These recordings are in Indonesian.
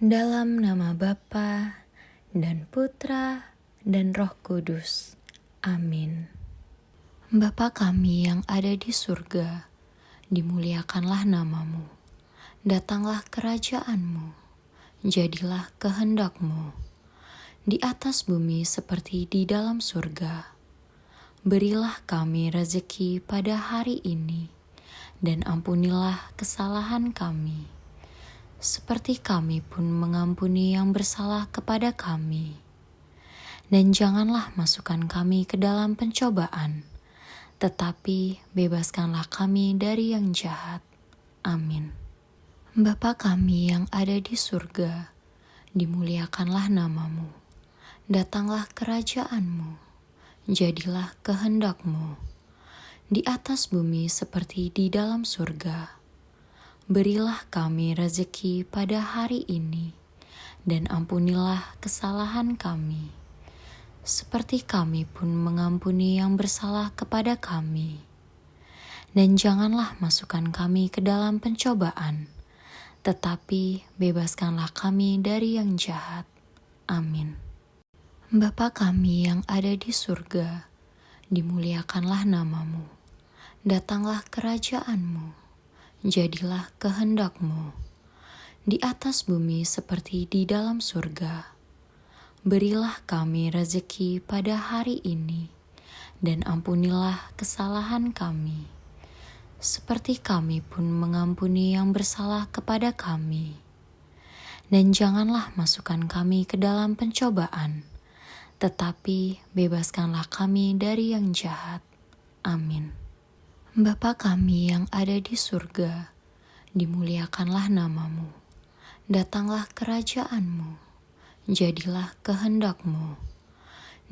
Dalam nama Bapa dan Putra dan Roh Kudus. Amin. Bapa kami yang ada di surga, dimuliakanlah namamu. Datanglah kerajaanmu, jadilah kehendak-Mu di atas bumi seperti di dalam surga. Berilah kami rezeki pada hari ini, dan ampunilah kesalahan kami, seperti kami pun mengampuni yang bersalah kepada kami. Dan janganlah masukkan kami ke dalam pencobaan, tetapi bebaskanlah kami dari yang jahat. Amin. Bapa kami yang ada di surga, dimuliakanlah namamu. Datanglah kerajaan-Mu, jadilah kehendak-Mu di atas bumi seperti di dalam surga. Berilah kami rezeki pada hari ini, dan ampunilah kesalahan kami, seperti kami pun mengampuni yang bersalah kepada kami. Dan janganlah masukkan kami ke dalam pencobaan, tetapi bebaskanlah kami dari yang jahat. Amin. Bapa kami yang ada di surga, dimuliakanlah namamu. Datanglah kerajaan-Mu, jadilah kehendak-Mu di atas bumi seperti di dalam surga. Berilah kami rezeki pada hari ini, dan ampunilah kesalahan kami, seperti kami pun mengampuni yang bersalah kepada kami. Dan janganlah masukkan kami ke dalam pencobaan, tetapi bebaskanlah kami dari yang jahat. Amin. Bapa kami yang ada di surga, dimuliakanlah namamu. Datanglah kerajaan-Mu, jadilah kehendak-Mu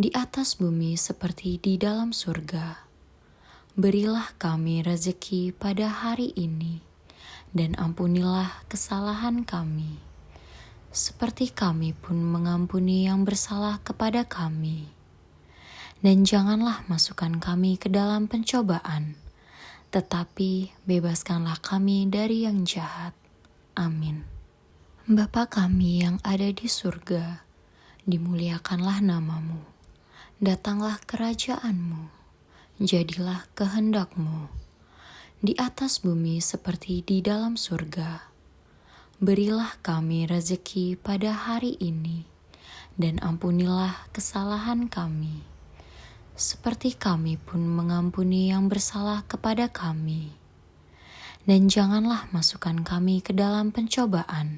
di atas bumi seperti di dalam surga. Berilah kami rezeki pada hari ini, dan ampunilah kesalahan kami, seperti kami pun mengampuni yang bersalah kepada kami. Dan janganlah masukkan kami ke dalam pencobaan, tetapi bebaskanlah kami dari yang jahat. Amin. Bapa kami yang ada di surga, dimuliakanlah namamu. Datanglah kerajaan-Mu, jadilah kehendak-Mu di atas bumi seperti di dalam surga. Berilah kami rezeki pada hari ini, dan ampunilah kesalahan kami, seperti kami pun mengampuni yang bersalah kepada kami. Dan janganlah masukkan kami ke dalam pencobaan,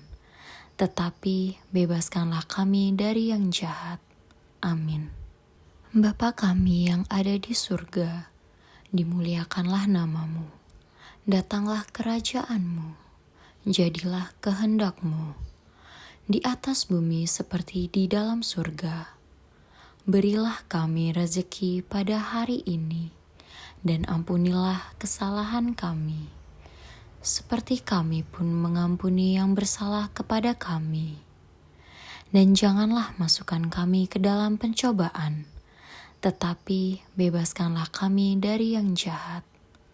tetapi bebaskanlah kami dari yang jahat. Amin. Bapa kami yang ada di surga, dimuliakanlah namamu. Datanglah kerajaan-Mu, jadilah kehendak-Mu di atas bumi seperti di dalam surga. Berilah kami rezeki pada hari ini, dan ampunilah kesalahan kami, seperti kami pun mengampuni yang bersalah kepada kami. Dan janganlah masukkan kami ke dalam pencobaan, tetapi bebaskanlah kami dari yang jahat.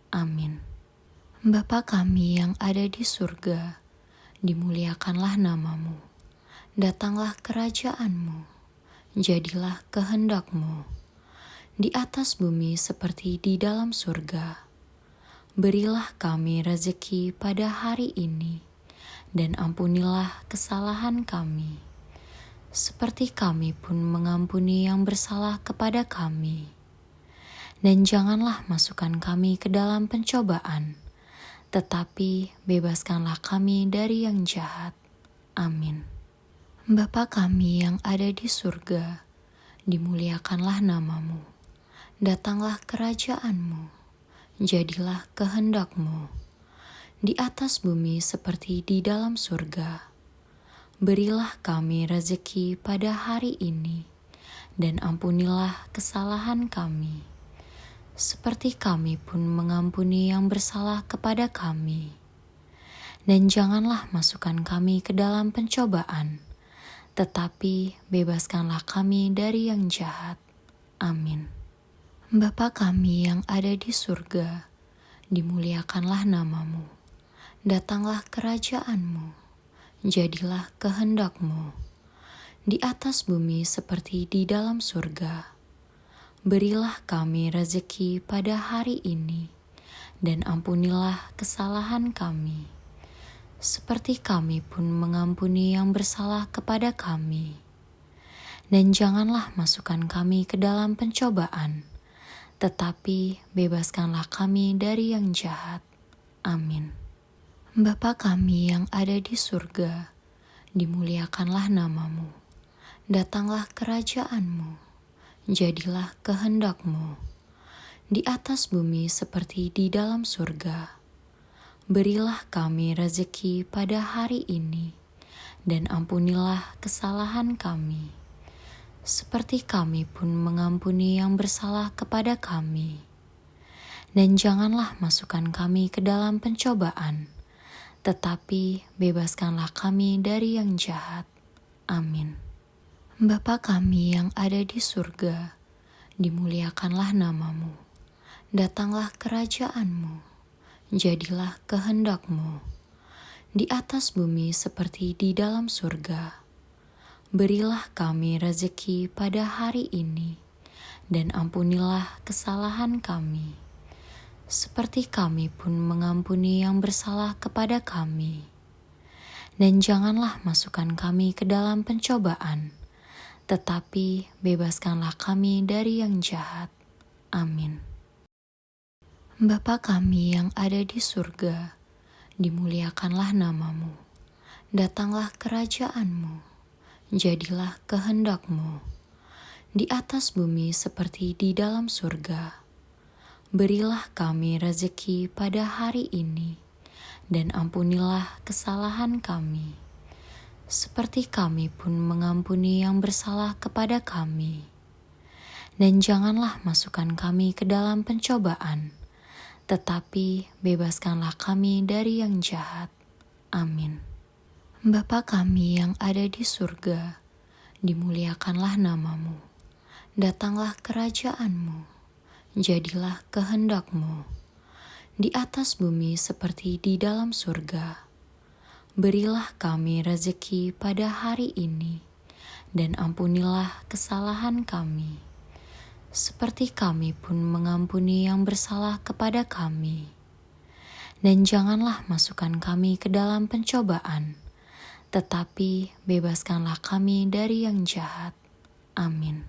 Amin. Bapa kami yang ada di surga, dimuliakanlah namamu. Datanglah kerajaan-Mu, jadilah kehendak-Mu di atas bumi seperti di dalam surga. Berilah kami rezeki pada hari ini, dan ampunilah kesalahan kami, seperti kami pun mengampuni yang bersalah kepada kami. Dan janganlah masukkan kami ke dalam pencobaan, tetapi bebaskanlah kami dari yang jahat. Amin. Bapa kami yang ada di surga, dimuliakanlah namamu. Datanglah kerajaan-Mu, jadilah kehendak-Mu di atas bumi seperti di dalam surga. Berilah kami rezeki pada hari ini, dan ampunilah kesalahan kami, seperti kami pun mengampuni yang bersalah kepada kami. Dan janganlah masukkan kami ke dalam pencobaan, tetapi bebaskanlah kami dari yang jahat. Amin. Bapa kami yang ada di surga, dimuliakanlah namamu. Datanglah kerajaan-Mu, jadilah kehendak-Mu di atas bumi seperti di dalam surga. Berilah kami rezeki pada hari ini, dan ampunilah kesalahan kami, seperti kami pun mengampuni yang bersalah kepada kami. Dan janganlah masukkan kami ke dalam pencobaan, tetapi bebaskanlah kami dari yang jahat. Amin. Bapa kami yang ada di surga, dimuliakanlah nama-Mu. Datanglah kerajaan-Mu, jadilah kehendak-Mu di atas bumi seperti di dalam surga. Berilah kami rezeki pada hari ini, dan ampunilah kesalahan kami, seperti kami pun mengampuni yang bersalah kepada kami. Dan janganlah masukkan kami ke dalam pencobaan, tetapi bebaskanlah kami dari yang jahat. Amin. Bapa kami yang ada di surga, dimuliakanlah nama-Mu. Datanglah kerajaan-Mu, jadilah kehendak-Mu di atas bumi seperti di dalam surga. Berilah kami rezeki pada hari ini, dan ampunilah kesalahan kami, seperti kami pun mengampuni yang bersalah kepada kami. Dan janganlah masukkan kami ke dalam pencobaan, tetapi bebaskanlah kami dari yang jahat. Amin. Bapa kami yang ada di surga, dimuliakanlah nama-Mu. Datanglah kerajaan-Mu, jadilah kehendak-Mu di atas bumi seperti di dalam surga. Berilah kami rezeki pada hari ini, dan ampunilah kesalahan kami, seperti kami pun mengampuni yang bersalah kepada kami. Dan janganlah masukkan kami ke dalam pencobaan, tetapi bebaskanlah kami dari yang jahat. Amin. Bapa kami yang ada di surga, dimuliakanlah nama-Mu. Datanglah kerajaan-Mu, jadilah kehendak-Mu di atas bumi seperti di dalam surga. Berilah kami rezeki pada hari ini, dan ampunilah kesalahan kami, seperti kami pun mengampuni yang bersalah kepada kami. Dan janganlah masukkan kami ke dalam pencobaan, tetapi bebaskanlah kami dari yang jahat. Amin.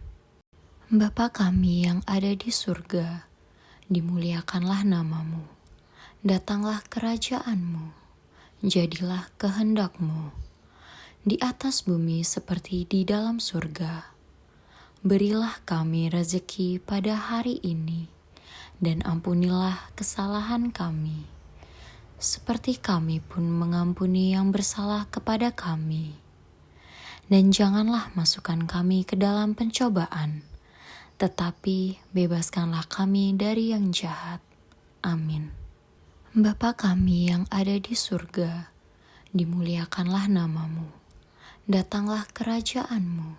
Bapa kami yang ada di surga, dimuliakanlah nama-Mu. Datanglah kerajaan-Mu, jadilah kehendak-Mu di atas bumi seperti di dalam surga. Berilah kami rezeki pada hari ini, dan ampunilah kesalahan kami, seperti kami pun mengampuni yang bersalah kepada kami. Dan janganlah masukkan kami ke dalam pencobaan, tetapi bebaskanlah kami dari yang jahat. Amin. Bapa kami yang ada di surga, dimuliakanlah nama-Mu. Datanglah kerajaan-Mu,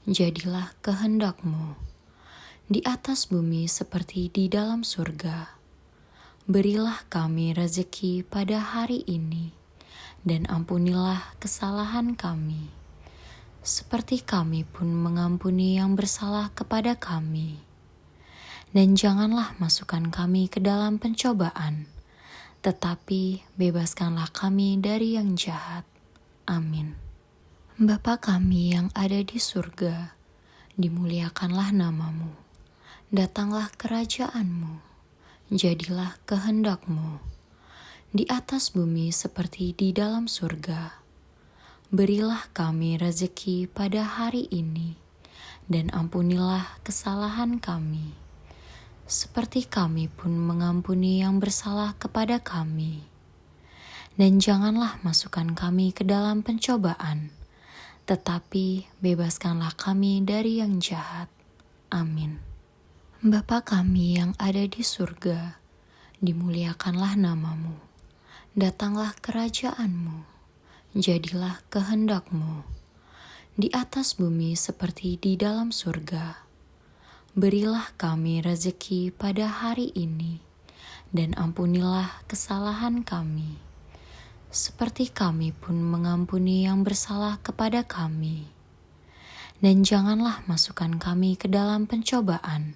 jadilah kehendak-Mu di atas bumi seperti di dalam surga. Berilah kami rezeki pada hari ini, dan ampunilah kesalahan kami, seperti kami pun mengampuni yang bersalah kepada kami. Dan janganlah masukkan kami ke dalam pencobaan, tetapi bebaskanlah kami dari yang jahat. Amin. Bapa kami yang ada di surga, dimuliakanlah nama-Mu. Datanglah kerajaan-Mu, jadilah kehendak-Mu di atas bumi seperti di dalam surga. Berilah kami rezeki pada hari ini, dan ampunilah kesalahan kami, seperti kami pun mengampuni yang bersalah kepada kami. Dan janganlah masukkan kami ke dalam pencobaan, tetapi bebaskanlah kami dari yang jahat. Amin. Bapa kami yang ada di surga, dimuliakanlah nama-Mu. Datanglah kerajaan-Mu, jadilah kehendak-Mu di atas bumi seperti di dalam surga. Berilah kami rezeki pada hari ini, dan ampunilah kesalahan kami, seperti kami pun mengampuni yang bersalah kepada kami. Dan janganlah masukkan kami ke dalam pencobaan,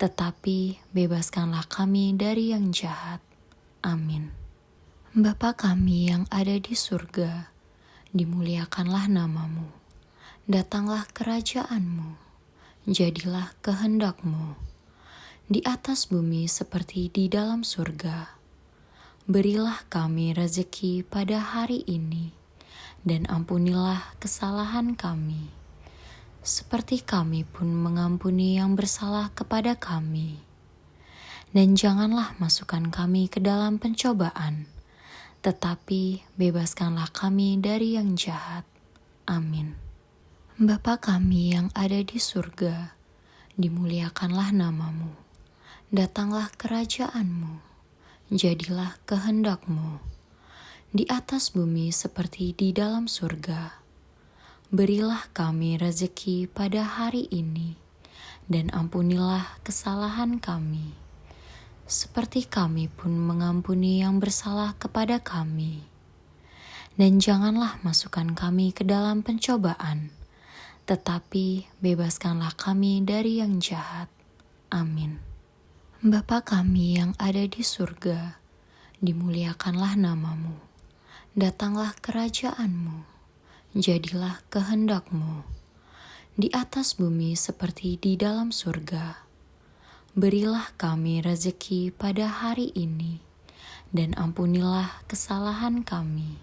tetapi bebaskanlah kami dari yang jahat. Amin. Bapa kami yang ada di surga, dimuliakanlah namamu. Datanglah kerajaanmu, jadilah kehendak-Mu, di atas bumi seperti di dalam surga. Berilah kami rezeki pada hari ini, dan ampunilah kesalahan kami, seperti kami pun mengampuni yang bersalah kepada kami. Dan janganlah masukkan kami ke dalam pencobaan, tetapi bebaskanlah kami dari yang jahat. Amin. Bapa kami yang ada di surga, dimuliakanlah namamu. Datanglah kerajaanmu, jadilah kehendak-Mu, di atas bumi seperti di dalam surga. Berilah kami rezeki pada hari ini, dan ampunilah kesalahan kami, seperti kami pun mengampuni yang bersalah kepada kami. Dan janganlah masukkan kami ke dalam pencobaan, tetapi bebaskanlah kami dari yang jahat. Amin. Bapa kami yang ada di surga, dimuliakanlah namamu. Datanglah kerajaanmu, jadilah kehendak-Mu, di atas bumi seperti di dalam surga. Berilah kami rezeki pada hari ini, dan ampunilah kesalahan kami,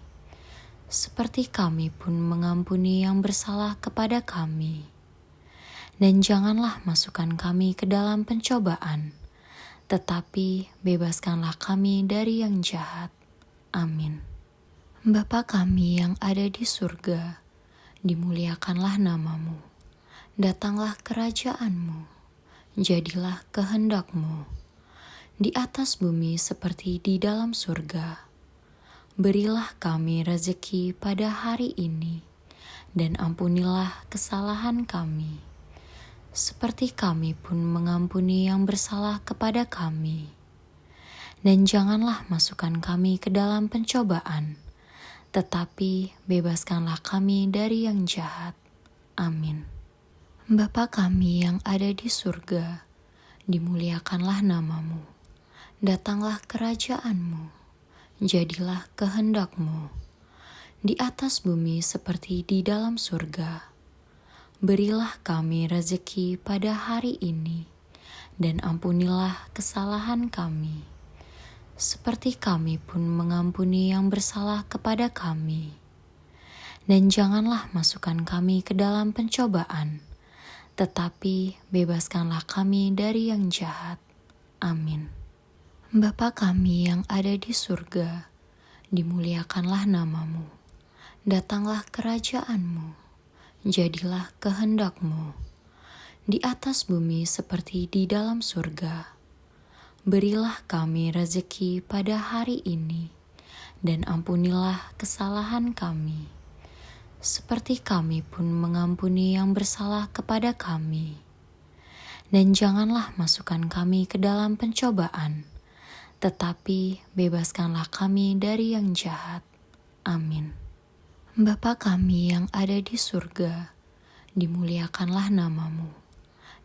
seperti kami pun mengampuni yang bersalah kepada kami. Dan janganlah masukkan kami ke dalam pencobaan, tetapi bebaskanlah kami dari yang jahat. Amin. Bapa kami yang ada di surga, dimuliakanlah namamu. Datanglah kerajaanmu, jadilah kehendak-Mu, di atas bumi seperti di dalam surga. Berilah kami rezeki pada hari ini, dan ampunilah kesalahan kami, seperti kami pun mengampuni yang bersalah kepada kami. Dan janganlah masukkan kami ke dalam pencobaan, tetapi bebaskanlah kami dari yang jahat. Amin. Bapa kami yang ada di surga, dimuliakanlah namamu. Datanglah kerajaanmu, jadilah kehendak-Mu, di atas bumi seperti di dalam surga. Berilah kami rezeki pada hari ini, dan ampunilah kesalahan kami, seperti kami pun mengampuni yang bersalah kepada kami. Dan janganlah masukkan kami ke dalam pencobaan, tetapi bebaskanlah kami dari yang jahat. Amin. Bapa kami yang ada di surga, dimuliakanlah namamu. Datanglah kerajaanmu, jadilah kehendak-Mu, di atas bumi seperti di dalam surga. Berilah kami rezeki pada hari ini, dan ampunilah kesalahan kami, seperti kami pun mengampuni yang bersalah kepada kami. Dan janganlah masukkan kami ke dalam pencobaan, tetapi bebaskanlah kami dari yang jahat. Amin. Bapa kami yang ada di surga, dimuliakanlah namamu.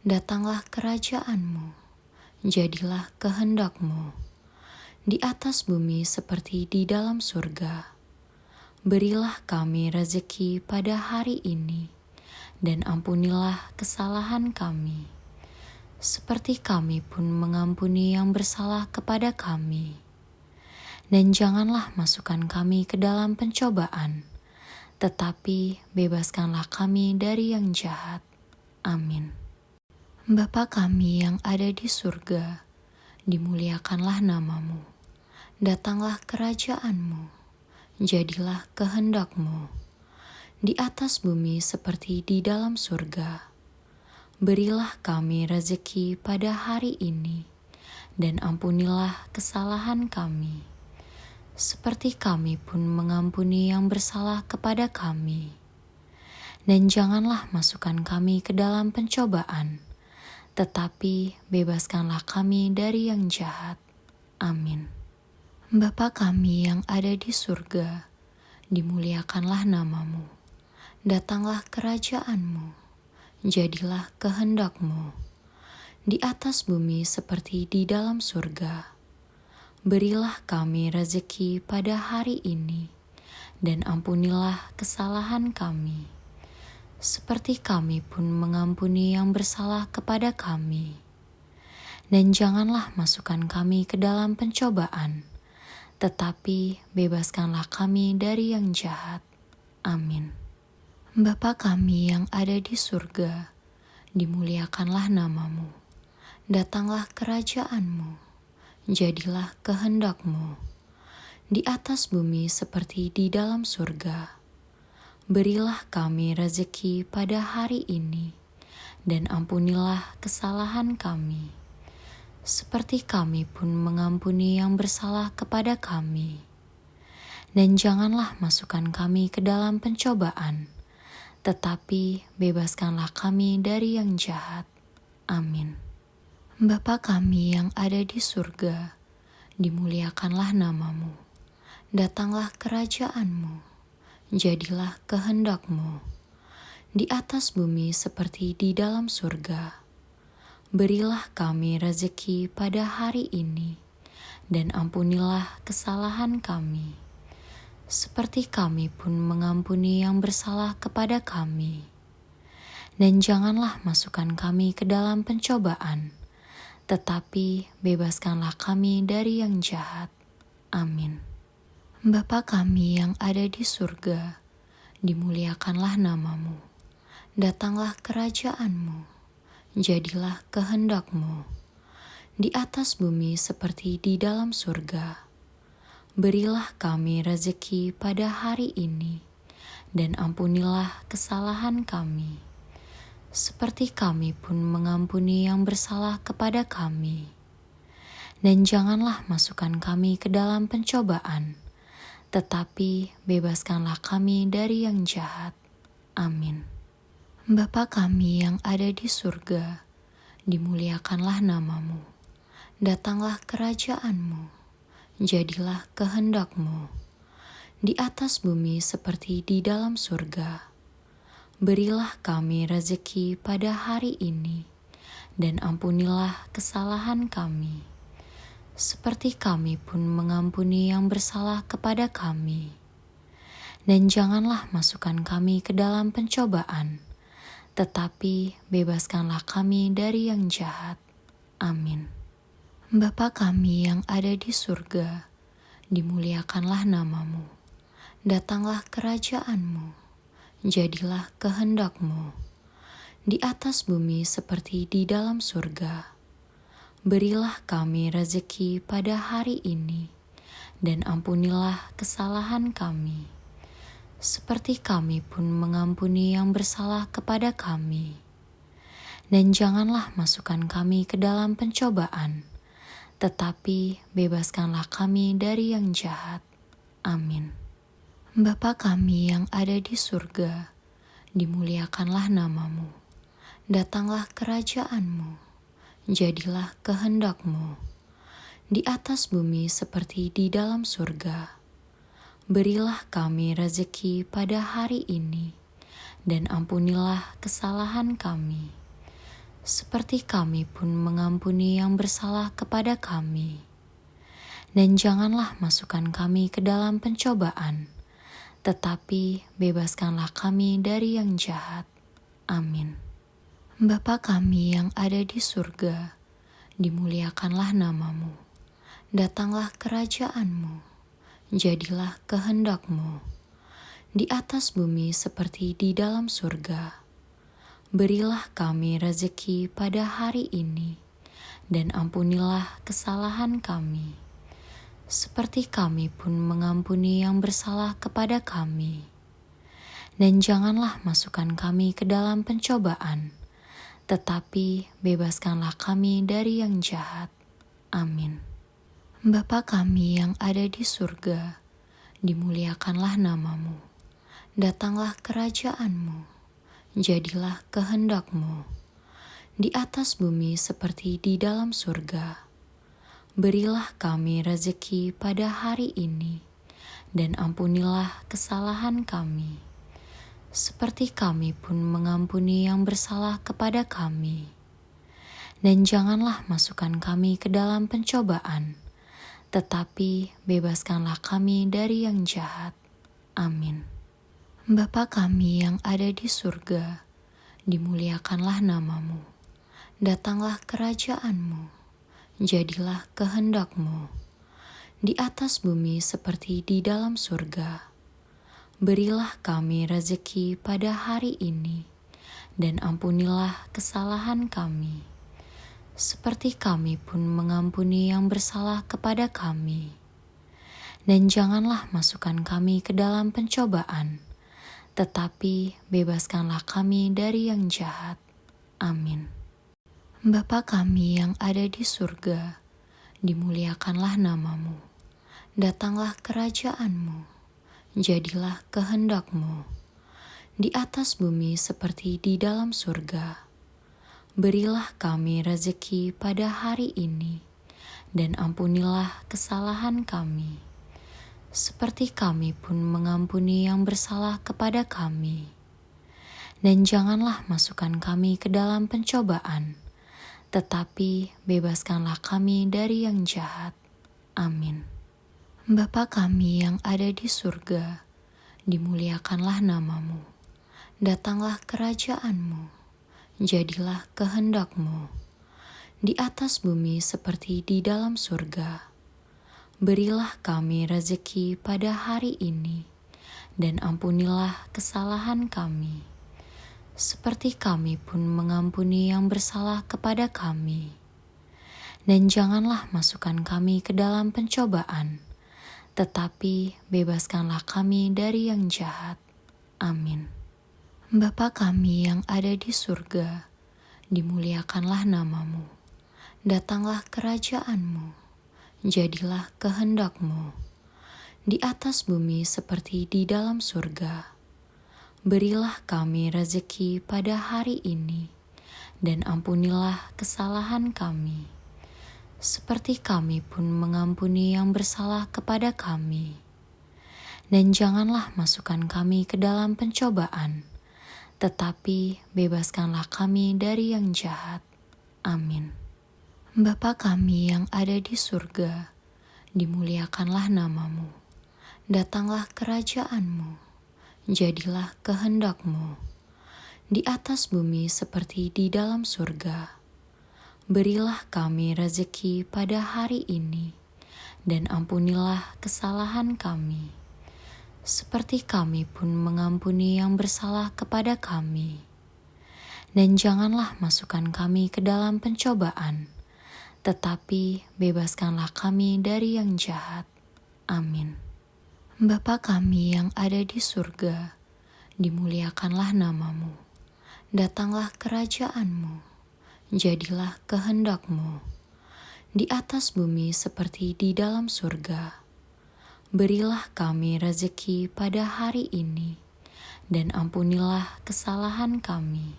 Datanglah kerajaanmu, jadilah kehendak-Mu, di atas bumi seperti di dalam surga. Berilah kami rezeki pada hari ini, dan ampunilah kesalahan kami, seperti kami pun mengampuni yang bersalah kepada kami. Dan janganlah masukkan kami ke dalam pencobaan, tetapi bebaskanlah kami dari yang jahat. Amin. Bapa kami yang ada di surga, dimuliakanlah namamu. Datanglah kerajaanmu, jadilah kehendak-Mu, di atas bumi seperti di dalam surga. Berilah kami rezeki pada hari ini, dan ampunilah kesalahan kami, seperti kami pun mengampuni yang bersalah kepada kami. Dan janganlah masukkan kami ke dalam pencobaan, tetapi bebaskanlah kami dari yang jahat. Amin. Bapa kami yang ada di surga, dimuliakanlah namamu. Datanglah kerajaanmu, jadilah kehendak-Mu di atas bumi seperti di dalam surga. Berilah kami rezeki pada hari ini, dan ampunilah kesalahan kami, seperti kami pun mengampuni yang bersalah kepada kami. Dan janganlah masukkan kami ke dalam pencobaan, tetapi bebaskanlah kami dari yang jahat. Amin. Bapa kami yang ada di surga, dimuliakanlah namamu. Datanglah kerajaanmu, jadilah kehendak-Mu di atas bumi seperti di dalam surga. Berilah kami rezeki pada hari ini, dan ampunilah kesalahan kami, seperti kami pun mengampuni yang bersalah kepada kami. Dan janganlah masukkan kami ke dalam pencobaan, tetapi bebaskanlah kami dari yang jahat. Amin. Bapa kami yang ada di surga, dimuliakanlah namamu. Datanglah kerajaan-Mu, jadilah kehendak-Mu di atas bumi seperti di dalam surga. Berilah kami rezeki pada hari ini, dan ampunilah kesalahan kami, seperti kami pun mengampuni yang bersalah kepada kami. Dan janganlah masukkan kami ke dalam pencobaan, tetapi bebaskanlah kami dari yang jahat. Amin. Bapa kami yang ada di surga, dimuliakanlah namamu. Datanglah kerajaan-Mu, jadilah kehendak-Mu di atas bumi seperti di dalam surga. Berilah kami rezeki pada hari ini, dan ampunilah kesalahan kami, seperti kami pun mengampuni yang bersalah kepada kami. Dan janganlah masukkan kami ke dalam pencobaan, tetapi bebaskanlah kami dari yang jahat. Amin. Bapa kami yang ada di surga, dimuliakanlah namamu. Datanglah kerajaan-Mu, jadilah kehendak-Mu di atas bumi seperti di dalam surga. Berilah kami rezeki pada hari ini, dan ampunilah kesalahan kami, seperti kami pun mengampuni yang bersalah kepada kami. Dan janganlah masukkan kami ke dalam pencobaan, tetapi bebaskanlah kami dari yang jahat. Amin. Bapa kami yang ada di surga, dimuliakanlah namamu. Datanglah kerajaan-Mu, jadilah kehendak-Mu di atas bumi seperti di dalam surga. Berilah kami rezeki pada hari ini, dan ampunilah kesalahan kami, seperti kami pun mengampuni yang bersalah kepada kami. Dan janganlah masukkan kami ke dalam pencobaan, tetapi bebaskanlah kami dari yang jahat. Amin. Bapa kami yang ada di surga, dimuliakanlah namamu. Datanglah kerajaan-Mu, jadilah kehendak-Mu di atas bumi seperti di dalam surga. Berilah kami rezeki pada hari ini, dan ampunilah kesalahan kami, seperti kami pun mengampuni yang bersalah kepada kami. Dan janganlah masukkan kami ke dalam pencobaan, tetapi bebaskanlah kami dari yang jahat. Amin. Bapa kami yang ada di surga, dimuliakanlah namamu. Datanglah kerajaan-Mu, jadilah kehendak-Mu di atas bumi seperti di dalam surga. Berilah kami rezeki pada hari ini, dan ampunilah kesalahan kami, seperti kami pun mengampuni yang bersalah kepada kami. Dan janganlah masukkan kami ke dalam pencobaan, tetapi bebaskanlah kami dari yang jahat. Amin. Bapa kami yang ada di surga, dimuliakanlah namamu. Datanglah kerajaan-Mu, jadilah kehendak-Mu di atas bumi seperti di dalam surga. Berilah kami rezeki pada hari ini, dan ampunilah kesalahan kami, seperti kami pun mengampuni yang bersalah kepada kami. Dan janganlah masukkan kami ke dalam pencobaan, tetapi bebaskanlah kami dari yang jahat. Amin. Bapa kami yang ada di surga, dimuliakanlah namamu. Datanglah kerajaanmu, jadilah kehendak-Mu, di atas bumi seperti di dalam surga. Berilah kami rezeki pada hari ini, dan ampunilah kesalahan kami, seperti kami pun mengampuni yang bersalah kepada kami. Dan janganlah masukkan kami ke dalam pencobaan, tetapi bebaskanlah kami dari yang jahat. Amin. Bapa kami yang ada di surga, dimuliakanlah namamu. Datanglah kerajaan-Mu, jadilah kehendak-Mu, di atas bumi seperti di dalam surga. Berilah kami rezeki pada hari ini, dan ampunilah kesalahan kami, seperti kami pun mengampuni yang bersalah kepada kami. Dan janganlah masukkan kami ke dalam pencobaan, tetapi bebaskanlah kami dari yang jahat. Amin. Bapa kami yang ada di surga, dimuliakanlah namamu. Datanglah kerajaan-Mu, jadilah kehendak-Mu, di atas bumi seperti di dalam surga. Berilah kami rezeki pada hari ini, dan ampunilah kesalahan kami, seperti kami pun mengampuni yang bersalah kepada kami. Dan janganlah masukkan kami ke dalam pencobaan, tetapi bebaskanlah kami dari yang jahat. Amin. Bapa kami yang ada di surga, dimuliakanlah namamu. Datanglah kerajaan-Mu, jadilah kehendak-Mu, di atas bumi seperti di dalam surga. Berilah kami rezeki pada hari ini, dan ampunilah kesalahan kami, seperti kami pun mengampuni yang bersalah kepada kami. Dan janganlah masukkan kami ke dalam pencobaan, tetapi bebaskanlah kami dari yang jahat. Amin. Bapa kami yang ada di surga, dimuliakanlah namamu. Datanglah kerajaan-Mu, jadilah kehendak-Mu, di atas bumi seperti di dalam surga. Berilah kami rezeki pada hari ini, dan ampunilah kesalahan kami, seperti kami pun mengampuni yang bersalah kepada kami. Dan janganlah masukkan kami ke dalam pencobaan, tetapi bebaskanlah kami dari yang jahat. Amin. Bapa kami yang ada di surga, dimuliakanlah namamu. Datanglah kerajaan-Mu, jadilah kehendak-Mu, di atas bumi seperti di dalam surga. Berilah kami rezeki pada hari ini, dan ampunilah kesalahan kami,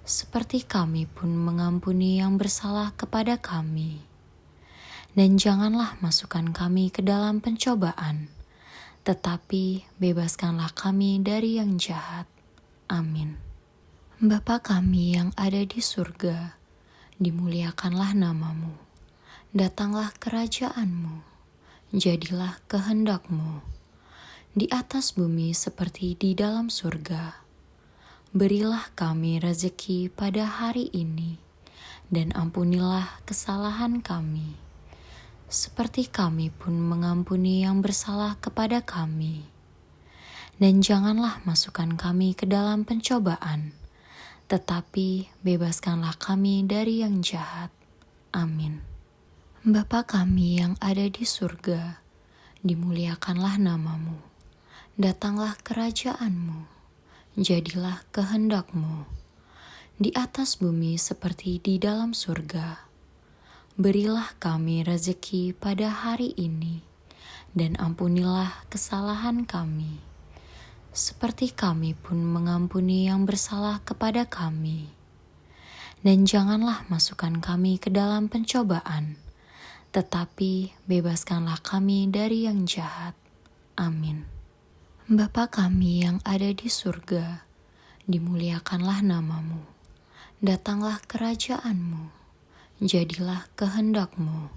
seperti kami pun mengampuni yang bersalah kepada kami. Dan janganlah masukkan kami ke dalam pencobaan, tetapi bebaskanlah kami dari yang jahat. Amin. Bapa kami yang ada di surga, dimuliakanlah namamu. Datanglah kerajaan-Mu, jadilah kehendak-Mu, di atas bumi seperti di dalam surga. Berilah kami rezeki pada hari ini, dan ampunilah kesalahan kami, seperti kami pun mengampuni yang bersalah kepada kami. Dan janganlah masukkan kami ke dalam pencobaan, tetapi bebaskanlah kami dari yang jahat. Amin. Bapa kami yang ada di surga, dimuliakanlah namamu. Datanglah kerajaan-Mu, jadilah kehendak-Mu, di atas bumi seperti di dalam surga. Berilah kami rezeki pada hari ini, dan ampunilah kesalahan kami, seperti kami pun mengampuni yang bersalah kepada kami. Dan janganlah masukkan kami ke dalam pencobaan, tetapi bebaskanlah kami dari yang jahat. Amin. Bapa kami yang ada di surga, dimuliakanlah namamu. Datanglah kerajaanmu, jadilah kehendak-Mu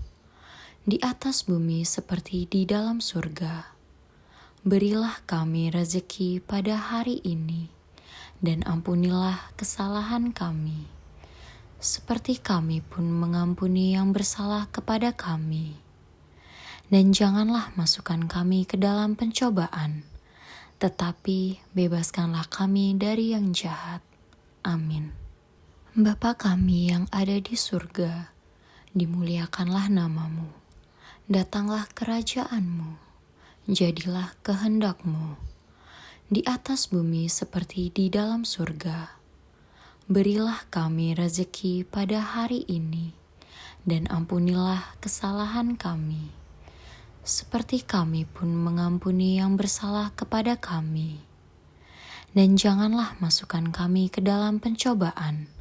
di atas bumi seperti di dalam surga. Berilah kami rezeki pada hari ini, dan ampunilah kesalahan kami, seperti kami pun mengampuni yang bersalah kepada kami. Dan janganlah masukkan kami ke dalam pencobaan, tetapi bebaskanlah kami dari yang jahat. Amin. Bapa kami yang ada di surga, dimuliakanlah namamu. Datanglah kerajaan-Mu, jadilah kehendak-Mu di atas bumi seperti di dalam surga. Berilah kami rezeki pada hari ini, dan ampunilah kesalahan kami, seperti kami pun mengampuni yang bersalah kepada kami. Dan janganlah masukkan kami ke dalam pencobaan,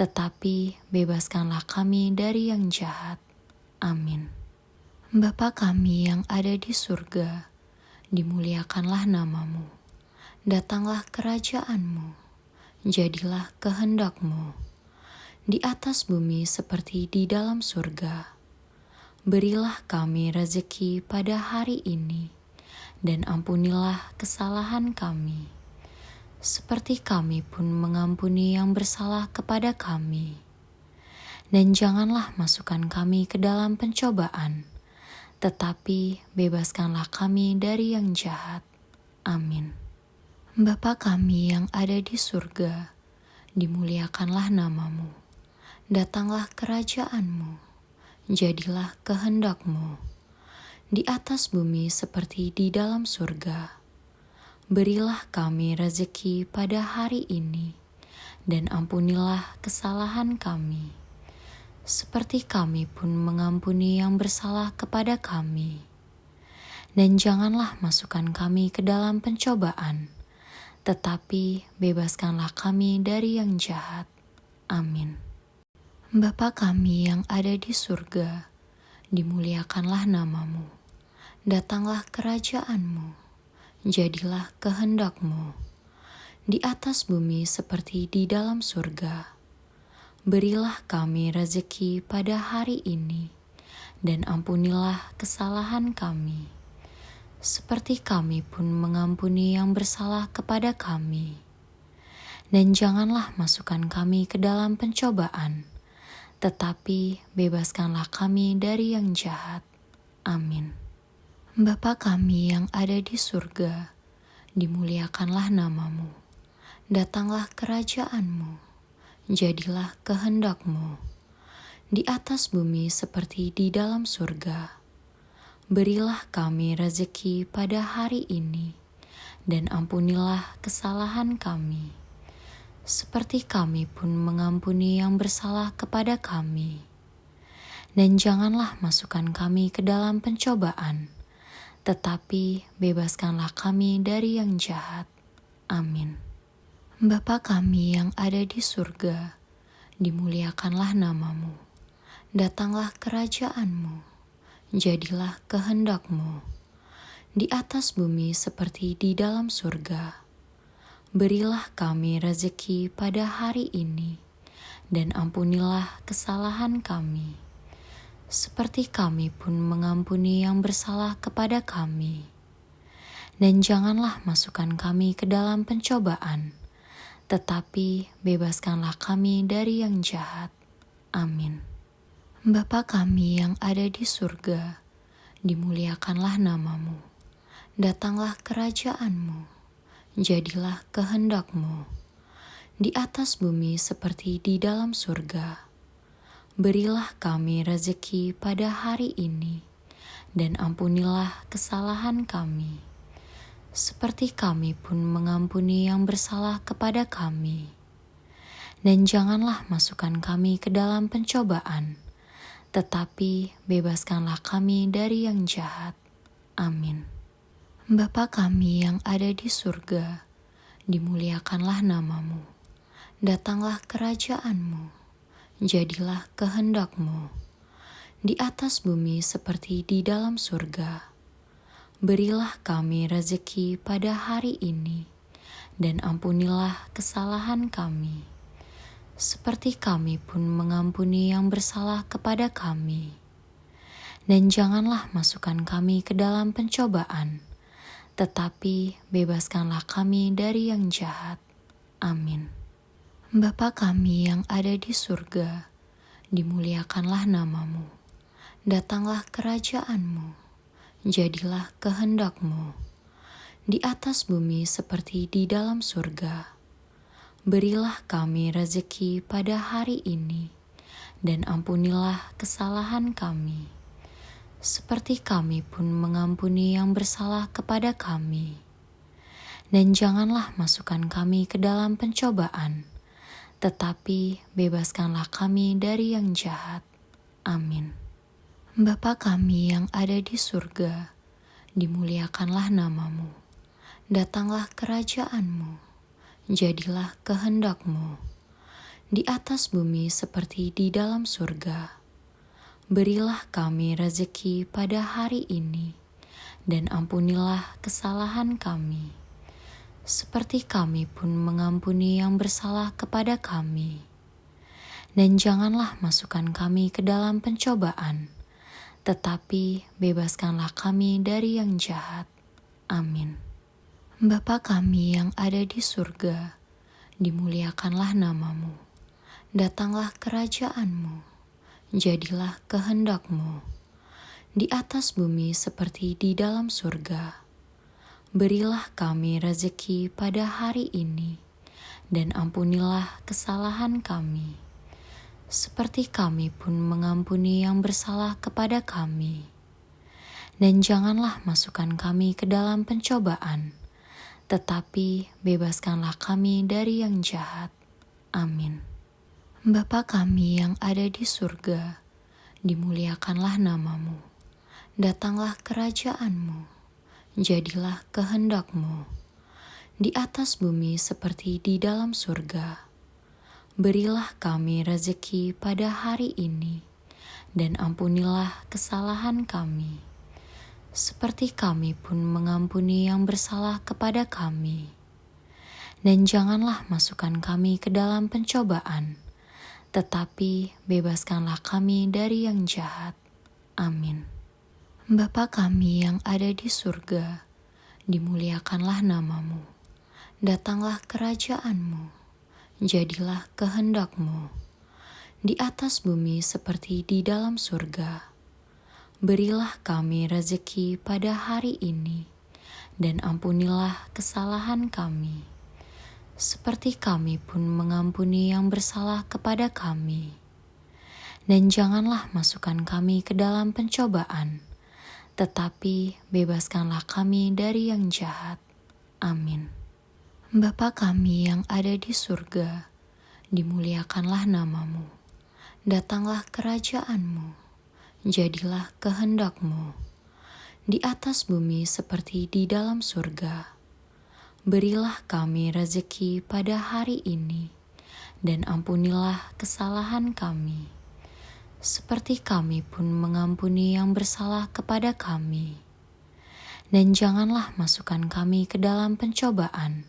tetapi bebaskanlah kami dari yang jahat. Amin. Bapa kami yang ada di surga, dimuliakanlah namamu. Datanglah kerajaan-Mu, jadilah kehendak-Mu di atas bumi seperti di dalam surga. Berilah kami rezeki pada hari ini, dan ampunilah kesalahan kami, seperti kami pun mengampuni yang bersalah kepada kami. Dan janganlah masukkan kami ke dalam pencobaan, tetapi bebaskanlah kami dari yang jahat. Amin. Bapa kami yang ada di surga, dimuliakanlah namamu. Datanglah kerajaan-Mu, jadilah kehendak-Mu di atas bumi seperti di dalam surga. Berilah kami rezeki pada hari ini, dan ampunilah kesalahan kami, seperti kami pun mengampuni yang bersalah kepada kami. Dan janganlah masukkan kami ke dalam pencobaan, tetapi bebaskanlah kami dari yang jahat. Amin. Bapa kami yang ada di surga, dimuliakanlah namamu. Datanglah kerajaan-Mu, jadilah kehendak-Mu di atas bumi seperti di dalam surga. Berilah kami rezeki pada hari ini, dan ampunilah kesalahan kami, seperti kami pun mengampuni yang bersalah kepada kami. Dan janganlah masukkan kami ke dalam pencobaan, tetapi bebaskanlah kami dari yang jahat. Amin. Bapa kami yang ada di surga, dimuliakanlah namamu. Datanglah kerajaan-Mu, jadilah kehendak-Mu di atas bumi seperti di dalam surga. Berilah kami rezeki pada hari ini, dan ampunilah kesalahan kami, seperti kami pun mengampuni yang bersalah kepada kami. Dan janganlah masukkan kami ke dalam pencobaan, tetapi bebaskanlah kami dari yang jahat. Amin. Bapa kami yang ada di surga, dimuliakanlah namamu. Datanglah kerajaan-Mu, jadilah kehendak-Mu di atas bumi seperti di dalam surga. Berilah kami rezeki pada hari ini, dan ampunilah kesalahan kami, seperti kami pun mengampuni yang bersalah kepada kami. Dan janganlah masukkan kami ke dalam pencobaan, tetapi bebaskanlah kami dari yang jahat. Amin. Bapa kami yang ada di surga, dimuliakanlah namamu. Datanglah kerajaan-Mu, jadilah kehendak-Mu di atas bumi seperti di dalam surga. Berilah kami rezeki pada hari ini, dan ampunilah kesalahan kami, seperti kami pun mengampuni yang bersalah kepada kami. Dan janganlah masukkan kami ke dalam pencobaan, tetapi bebaskanlah kami dari yang jahat. Amin. Bapa kami yang ada di surga, dimuliakanlah namamu. Datanglah kerajaan-Mu, jadilah kehendak-Mu di atas bumi seperti di dalam surga. Berilah kami rezeki pada hari ini, dan ampunilah kesalahan kami, seperti kami pun mengampuni yang bersalah kepada kami. Dan janganlah masukkan kami ke dalam pencobaan, tetapi bebaskanlah kami dari yang jahat. Amin. Bapa kami yang ada di surga, dimuliakanlah namamu. Datanglah kerajaanmu, jadilah kehendak-Mu di atas bumi seperti di dalam surga. Berilah kami rezeki pada hari ini, dan ampunilah kesalahan kami, seperti kami pun mengampuni yang bersalah kepada kami. Dan janganlah masukkan kami ke dalam pencobaan, tetapi bebaskanlah kami dari yang jahat. Amin. Bapa kami yang ada di surga, dimuliakanlah namamu. Datanglah kerajaan-Mu, jadilah kehendak-Mu di atas bumi seperti di dalam surga. Berilah kami rezeki pada hari ini, dan ampunilah kesalahan kami, seperti kami pun mengampuni yang bersalah kepada kami. Dan janganlah masukkan kami ke dalam pencobaan, tetapi bebaskanlah kami dari yang jahat. Amin. Bapa kami yang ada di surga, dimuliakanlah namamu. Datanglah kerajaan-Mu, jadilah kehendak-Mu di atas bumi seperti di dalam surga. Berilah kami rezeki pada hari ini, dan ampunilah kesalahan kami, seperti kami pun mengampuni yang bersalah kepada kami. Dan janganlah masukkan kami ke dalam pencobaan, tetapi bebaskanlah kami dari yang jahat. Amin. Bapa kami yang ada di surga, dimuliakanlah namamu. Datanglah kerajaan-Mu, jadilah kehendak-Mu di atas bumi seperti di dalam surga. Berilah kami rezeki pada hari ini, dan ampunilah kesalahan kami, seperti kami pun mengampuni yang bersalah kepada kami. Dan janganlah masukkan kami ke dalam pencobaan, tetapi bebaskanlah kami dari yang jahat. Amin. Bapa kami yang ada di surga, dimuliakanlah namamu. Datanglah kerajaan-Mu, jadilah kehendak-Mu di atas bumi seperti di dalam surga. Berilah kami rezeki pada hari ini, dan ampunilah kesalahan kami, seperti kami pun mengampuni yang bersalah kepada kami. Dan janganlah masukkan kami ke dalam pencobaan, tetapi bebaskanlah kami dari yang jahat. Amin. Bapa kami yang ada di surga, dimuliakanlah namamu. Datanglah kerajaan-Mu, jadilah kehendak-Mu di atas bumi seperti di dalam surga. Berilah kami rezeki pada hari ini, dan ampunilah kesalahan kami, seperti kami pun mengampuni yang bersalah kepada kami. Dan janganlah masukkan kami ke dalam pencobaan,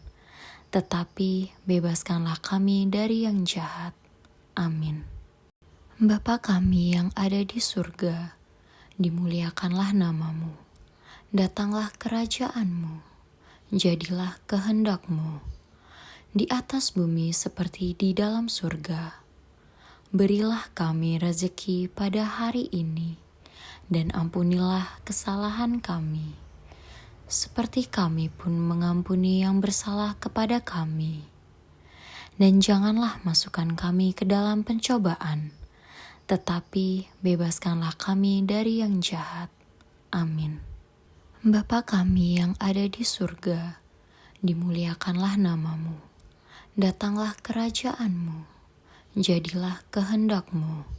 tetapi bebaskanlah kami dari yang jahat. Amin. Bapa kami yang ada di surga, dimuliakanlah namamu. Datanglah kerajaan-Mu, jadilah kehendak-Mu di atas bumi seperti di dalam surga. Berilah kami rezeki pada hari ini, dan ampunilah kesalahan kami, seperti kami pun mengampuni yang bersalah kepada kami. Dan janganlah masukkan kami ke dalam pencobaan, tetapi bebaskanlah kami dari yang jahat. Amin. Bapa kami yang ada di surga, dimuliakanlah namamu. Datanglah kerajaan-Mu, jadilah kehendak-Mu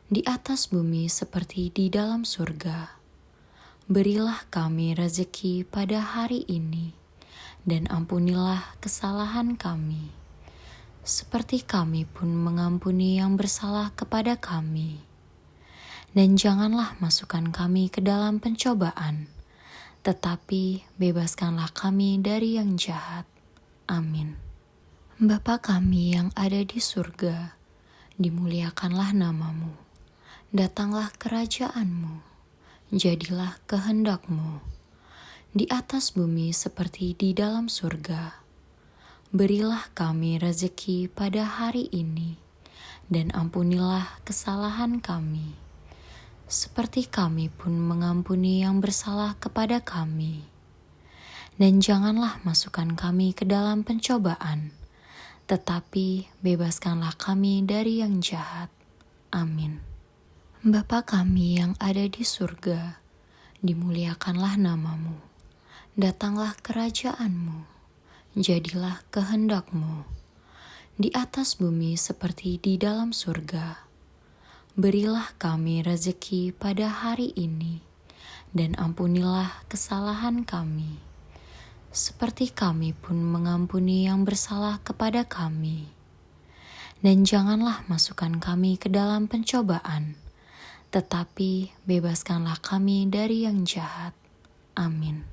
di atas bumi seperti di dalam surga. Berilah kami rezeki pada hari ini, dan ampunilah kesalahan kami, seperti kami pun mengampuni yang bersalah kepada kami. dan janganlah masukkan kami ke dalam pencobaan, tetapi bebaskanlah kami dari yang jahat. Amin. Bapa kami yang ada di surga, dimuliakanlah namamu. Datanglah kerajaan-Mu, jadilah kehendak-Mu, di atas bumi seperti di dalam surga. Berilah kami rezeki pada hari ini, dan ampunilah kesalahan kami, seperti kami pun mengampuni yang bersalah kepada kami. Dan janganlah masukkan kami ke dalam pencobaan, tetapi bebaskanlah kami dari yang jahat. Amin. Bapa kami yang ada di surga, dimuliakanlah namamu. Datanglah kerajaan-Mu, jadilah kehendak-Mu, di atas bumi seperti di dalam surga. Berilah kami rezeki pada hari ini, dan ampunilah kesalahan kami, seperti kami pun mengampuni yang bersalah kepada kami. Dan janganlah masukkan kami ke dalam pencobaan, tetapi bebaskanlah kami dari yang jahat. Amin.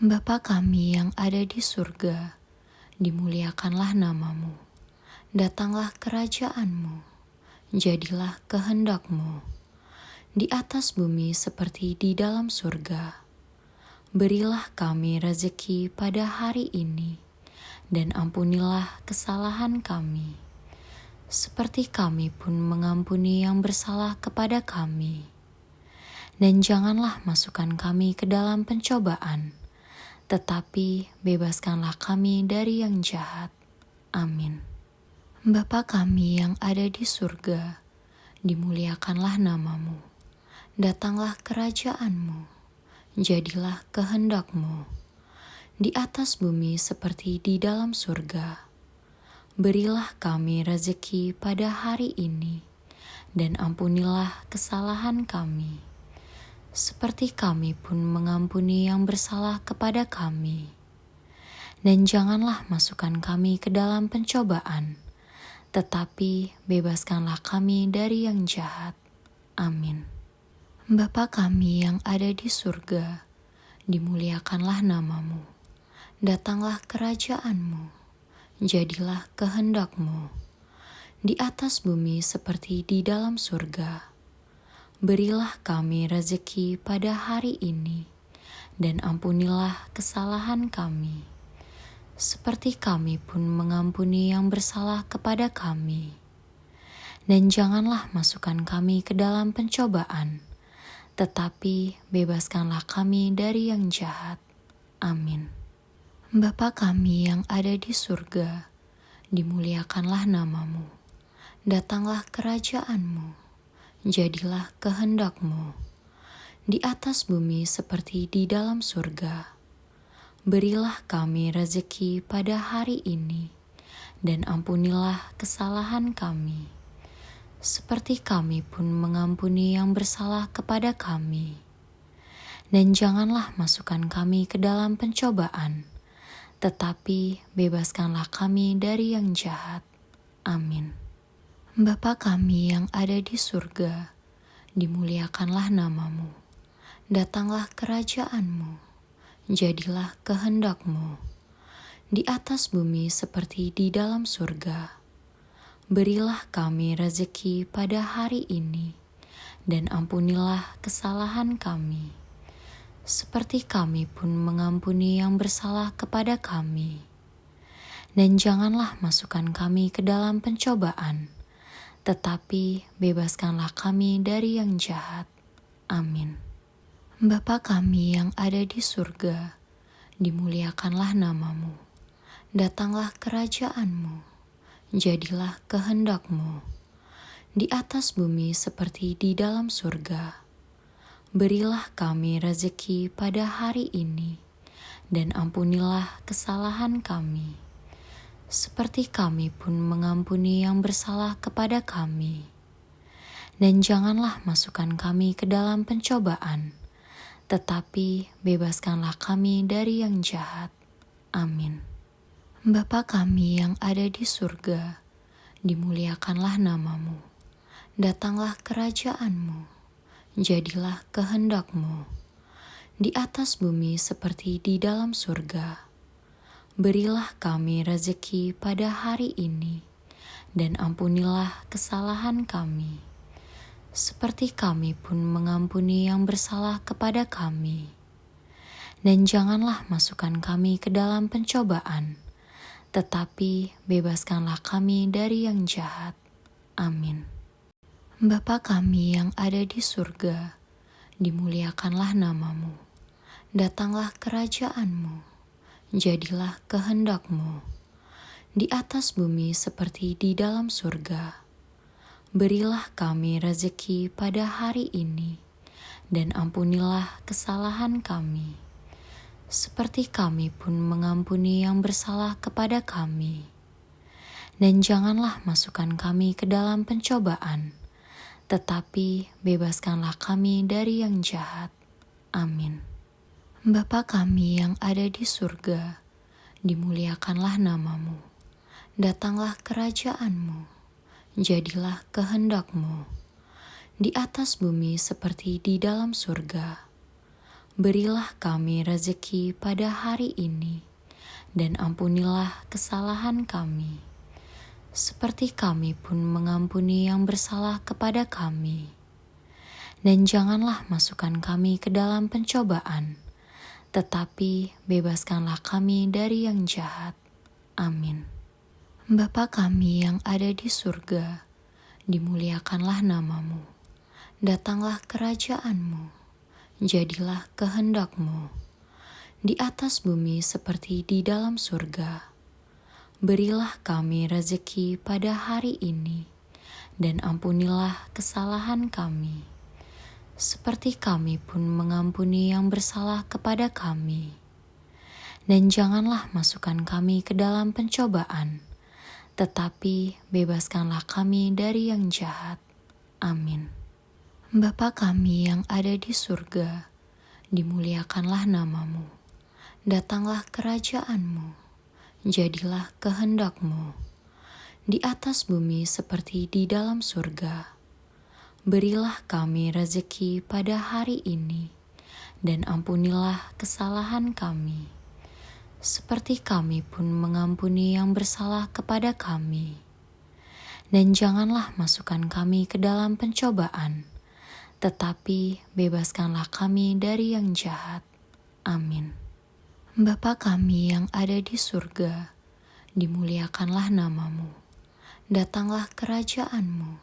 Bapa kami yang ada di surga, dimuliakanlah namamu. Datanglah kerajaan-Mu, jadilah kehendak-Mu, di atas bumi seperti di dalam surga. Berilah kami rezeki pada hari ini, dan ampunilah kesalahan kami, seperti kami pun mengampuni yang bersalah kepada kami. Dan janganlah masukkan kami ke dalam pencobaan, tetapi bebaskanlah kami dari yang jahat. Amin. Bapa kami yang ada di surga, dimuliakanlah namamu. Datanglah kerajaan-Mu, jadilah kehendak-Mu, di atas bumi seperti di dalam surga. Berilah kami rezeki pada hari ini, dan ampunilah kesalahan kami, seperti kami pun mengampuni yang bersalah kepada kami. Dan janganlah masukkan kami ke dalam pencobaan, tetapi bebaskanlah kami dari yang jahat. Amin. Bapa kami yang ada di surga, dimuliakanlah namamu. Datanglah kerajaan-Mu, jadilah kehendak-Mu, di atas bumi seperti di dalam surga. Berilah kami rezeki pada hari ini, dan ampunilah kesalahan kami, seperti kami pun mengampuni yang bersalah kepada kami. Dan janganlah masukkan kami ke dalam pencobaan, tetapi bebaskanlah kami dari yang jahat. Amin. Bapa kami yang ada di surga, dimuliakanlah namamu. Datanglah kerajaan-Mu, jadilah kehendak-Mu, di atas bumi seperti di dalam surga. Berilah kami rezeki pada hari ini, dan ampunilah kesalahan kami, seperti kami pun mengampuni yang bersalah kepada kami. Dan janganlah masukkan kami ke dalam pencobaan, tetapi bebaskanlah kami dari yang jahat. Amin. Bapa kami yang ada di surga, dimuliakanlah namamu. Datanglah kerajaan-Mu, jadilah kehendak-Mu, di atas bumi seperti di dalam surga. Berilah kami rezeki pada hari ini, dan ampunilah kesalahan kami, seperti kami pun mengampuni yang bersalah kepada kami. Dan janganlah masukkan kami ke dalam pencobaan, tetapi bebaskanlah kami dari yang jahat. Amin. Bapa kami yang ada di surga, dimuliakanlah namamu. Datanglah kerajaan-Mu, jadilah kehendak-Mu, di atas bumi seperti di dalam surga. Berilah kami rezeki pada hari ini, dan ampunilah kesalahan kami, seperti kami pun mengampuni yang bersalah kepada kami. Dan janganlah masukkan kami ke dalam pencobaan, tetapi bebaskanlah kami dari yang jahat. Amin. Bapa kami yang ada di surga, dimuliakanlah namamu. Datanglah kerajaan-Mu, jadilah kehendak-Mu di atas bumi seperti di dalam surga. Berilah kami rezeki pada hari ini, dan ampunilah kesalahan kami, seperti kami pun mengampuni yang bersalah kepada kami. Dan janganlah masukkan kami ke dalam pencobaan, tetapi bebaskanlah kami dari yang jahat. Amin. Bapa kami yang ada di surga, dimuliakanlah nama-Mu. Datanglah kerajaan-Mu, jadilah kehendak-Mu di atas bumi seperti di dalam surga. Berilah kami rezeki pada hari ini, dan ampunilah kesalahan kami, seperti kami pun mengampuni yang bersalah kepada kami. Dan janganlah masukkan kami ke dalam pencobaan, tetapi bebaskanlah kami dari yang jahat. Amin. Bapa kami yang ada di surga, dimuliakanlah nama-Mu. Datanglah kerajaan-Mu, jadilah kehendak-Mu di atas bumi seperti di dalam surga. Berilah kami rezeki pada hari ini, dan ampunilah kesalahan kami, seperti kami pun mengampuni yang bersalah kepada kami. Dan janganlah masukkan kami ke dalam pencobaan, tetapi bebaskanlah kami dari yang jahat. Amin. Bapa kami yang ada di surga, dimuliakanlah nama-Mu. Datanglah kerajaan-Mu, jadilah kehendak-Mu di atas bumi seperti di dalam surga. Berilah kami rezeki pada hari ini, dan ampunilah kesalahan kami, seperti kami pun mengampuni yang bersalah kepada kami. Dan janganlah masukkan kami ke dalam pencobaan, tetapi bebaskanlah kami dari yang jahat. Amin. Bapa kami yang ada di surga, dimuliakanlah nama-Mu. Datanglah kerajaan-Mu, jadilah kehendak-Mu di atas bumi seperti di dalam surga. Berilah kami rezeki pada hari ini, dan ampunilah kesalahan kami, seperti kami pun mengampuni yang bersalah kepada kami. Dan janganlah masukkan kami ke dalam pencobaan, tetapi bebaskanlah kami dari yang jahat. Amin. Bapa kami yang ada di surga, dimuliakanlah nama-Mu. Datanglah kerajaan-Mu,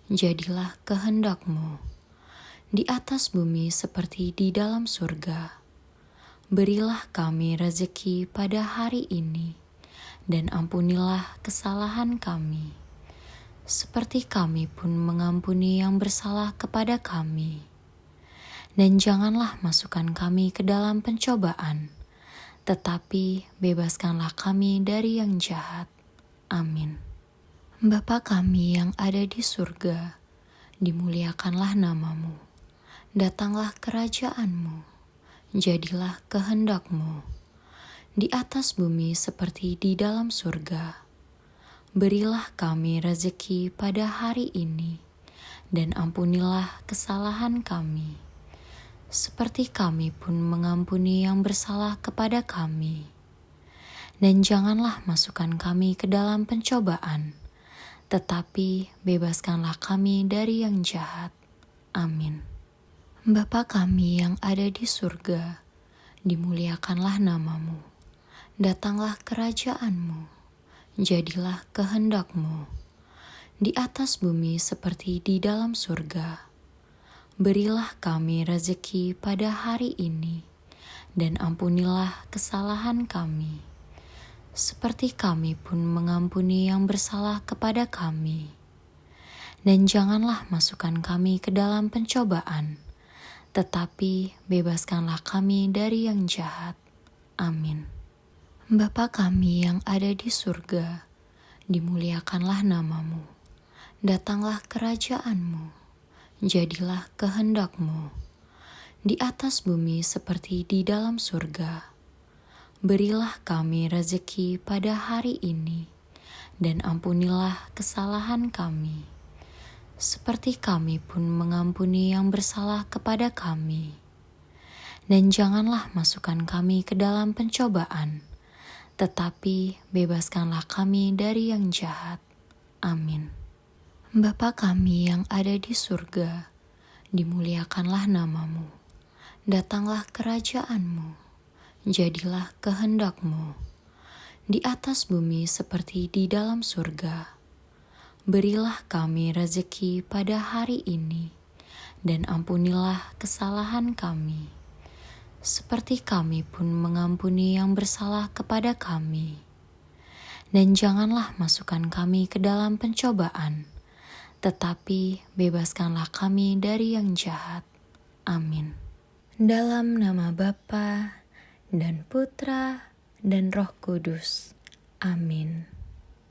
jadilah kehendak-Mu di atas bumi seperti di dalam surga. Berilah kami rezeki pada hari ini, dan ampunilah kesalahan kami, seperti kami pun mengampuni yang bersalah kepada kami. Dan janganlah masukkan kami ke dalam pencobaan, tetapi bebaskanlah kami dari yang jahat. Amin. Bapa kami yang ada di surga, dimuliakanlah nama-Mu. Datanglah kerajaan-Mu, jadilah kehendak-Mu di atas bumi seperti di dalam surga. Berilah kami rezeki pada hari ini, dan ampunilah kesalahan kami, seperti kami pun mengampuni yang bersalah kepada kami. Dan janganlah masukkan kami ke dalam pencobaan, tetapi bebaskanlah kami dari yang jahat. Amin. Bapa kami yang ada di surga, dimuliakanlah nama-Mu. Datanglah kerajaan-Mu, jadilah kehendak-Mu di atas bumi seperti di dalam surga. Berilah kami rezeki pada hari ini, dan ampunilah kesalahan kami, seperti kami pun mengampuni yang bersalah kepada kami. Dan janganlah masukkan kami ke dalam pencobaan, tetapi bebaskanlah kami dari yang jahat. Amin. Bapa kami yang ada di surga, dimuliakanlah nama-Mu. Datanglah kerajaan-Mu, jadilah kehendak-Mu di atas bumi seperti di dalam surga. Berilah kami rezeki pada hari ini, dan ampunilah kesalahan kami, seperti kami pun mengampuni yang bersalah kepada kami. Dan janganlah masukkan kami ke dalam pencobaan, tetapi bebaskanlah kami dari yang jahat. Amin. Bapa kami yang ada di surga, dimuliakanlah namamu. Datanglah kerajaanmu, jadilah kehendakmu, di atas bumi seperti di dalam surga. Berilah kami rezeki pada hari ini, dan ampunilah kesalahan kami, seperti kami pun mengampuni yang bersalah kepada kami. Dan janganlah masukkan kami ke dalam pencobaan, tetapi bebaskanlah kami dari yang jahat. Amin. Dalam nama Bapa dan Putra dan Roh Kudus. Amin.